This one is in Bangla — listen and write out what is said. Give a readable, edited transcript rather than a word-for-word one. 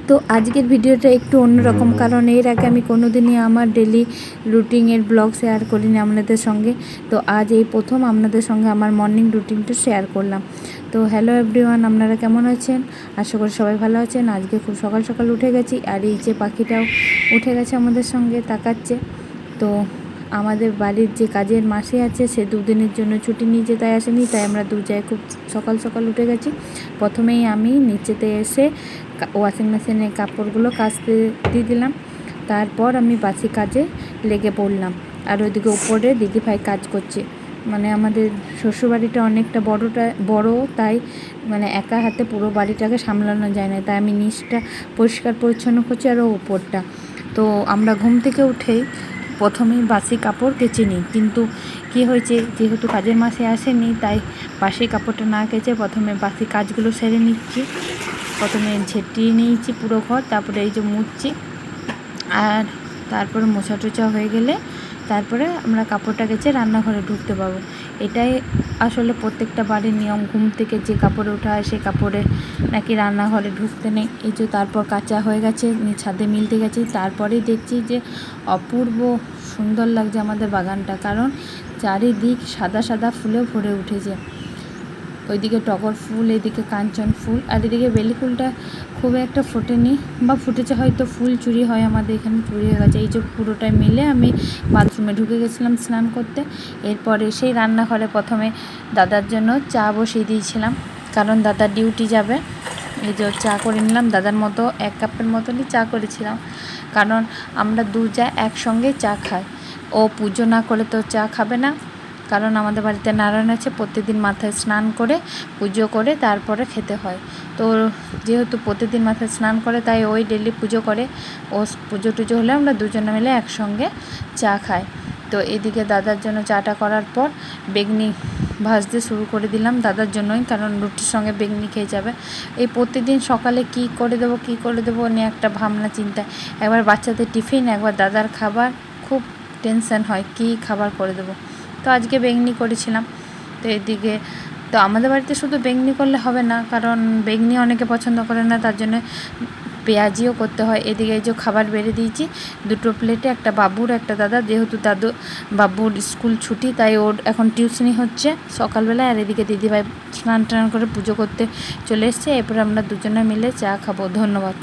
তো আজকের ভিডিওটা একটু অন্যরকম, কারণ এর আগে আমি কোনোদিনই আমার ডেলি রুটিনের ব্লগ শেয়ার করিনি আপনাদের সঙ্গে। তো আজ এই প্রথম আপনাদের সঙ্গে আমার মর্নিং রুটিনটা শেয়ার করলাম। তো হ্যালো এভরিওয়ান, আপনারা কেমন আছেন? আশা করি সবাই ভালো আছেন। আজকে খুব সকাল সকাল উঠে গেছি, আর এই যে পাখিটাও উঠে গেছে আমাদের সঙ্গে তাকাচ্ছে। তো আমাদের বাড়ির যে কাজের মাসি আছে সে দুদিনের জন্য ছুটি নিয়েছে, তাই আসেনি, তাই আমরা দু জায়গায় খুব সকাল সকাল উঠে গেছি। প্রথমেই আমি নিচেতে এসে ওয়াশিং মেশিনে কাপড়গুলো কাচতে দিয়ে দিলাম, তারপর আমি বাসি কাজে লেগে পড়লাম। আর ওইদিকে উপরে দিদিভাই কাজ করছে। মানে আমাদের শ্বশুরবাড়িটা অনেকটা বড়, তাই মানে একা হাতে পুরো বাড়িটাকে সামলানো যায় না, তাই আমি নিচটা পরিষ্কার পরিচ্ছন্ন করছি আর উপরটা। তো আমরা ঘুম থেকে উঠেই প্রথমেই বাসি কাপড় কেচে নিই, কিন্তু কী হয়েছে, যেহেতু কাজের মাসে আসেনি তাই বাসি কাপড়টা না কেচে প্রথমে বাসি কাজগুলো সেরে নিচ্ছি। প্রথমে ঝেঁটিয়ে নিয়েছি পুরো ঘর, তারপরে এই যে মুছছি, আর তারপরে মোছা টোছা হয়ে গেলে তারপরে আমরা কাপড়টা কেচে রান্নাঘরে ঢুকতে পাবো। এটাই আসলে প্রত্যেকটা বাড়ির নিয়ম, ঘুম থেকে যে কাপড়ে ওঠা হয় সেই কাপড়ে নাকি রান্নাঘরে ঢুকতে নেই। এই যে তারপর কাঁচা হয়ে গেছে, ছাদে মিলতে গেছি, তারপরেই দেখছি যে অপূর্ব সুন্দর লাগছে আমাদের বাগানটা, কারণ চারিদিক সাদা সাদা ফুলে ভরে উঠেছে। ওইদিকে টগর ফুল, এদিকে কাঞ্চন ফুল, আর এদিকে বেলি ফুলটা খুব একটা ফোটেনি, বা ফুটেছে হয়তো, ফুল চুরি হয় আমাদের এখানে, চুরি হয়ে গেছে। এই যে পুরোটাই মিলে আমি বাথরুমে ঢুকে গেছিলাম স্নান করতে। এরপরে সেই রান্নাঘরে প্রথমে দাদার জন্য চা বসিয়ে দিয়েছিলাম, কারণ দাদা ডিউটি যাবে। এই যে চা করে নিলাম, দাদার মতো 1 কাপের মতনই চা করেছিলাম, কারণ আমরা দু যা একসঙ্গে চা খাই। ও পুজো না করে তো চা খাবে না, কারণ আমাদের বাড়িতে নারায়ণ আছে, প্রতিদিন মাথায় স্নান করে পুজো করে তারপরে খেতে হয়। তো যেহেতু প্রতিদিন মাথায় স্নান করে তাই ওই ডেলি পুজো করে, ও পুজো টুজো হলে আমরা দুজনে মিলে একসঙ্গে চা খাই। তো এদিকে দাদার জন্য চাটা করার পর বেগনি ভাজতে শুরু করে দিলাম দাদার জন্যই, কারণ রুটির সঙ্গে বেগনি খেয়ে যাবে। এই প্রতিদিন সকালে কী করে দেবো নিয়ে একটা ভাবনা চিন্তা, একবার বাচ্চাদের টিফিন, একবার দাদার খাবার, খুব টেনশন হয় কী খাবার করে দেবো। তো আজকে বেগনি করেছিলাম। তো এদিকে তো আমাদের বাড়িতে শুধু বেগনি করলে হবে না, কারণ বেগনি অনেকে পছন্দ করে না, তার জন্য পেঁয়াজিও করতে হয়। এদিকে এই যে খাবার বেড়ে দিয়েছি 2টো প্লেটে, একটা বাবুর একটা দাদা, যেহেতু বাবুর স্কুল ছুটি তাই ওর এখন টিউশনি হচ্ছে সকালবেলায়। আর এদিকে দিদিভাই স্নান টান করে পুজো করতে চলে এসছে, এরপরে আমরা দুজনে মিলে চা খাবো। ধন্যবাদ।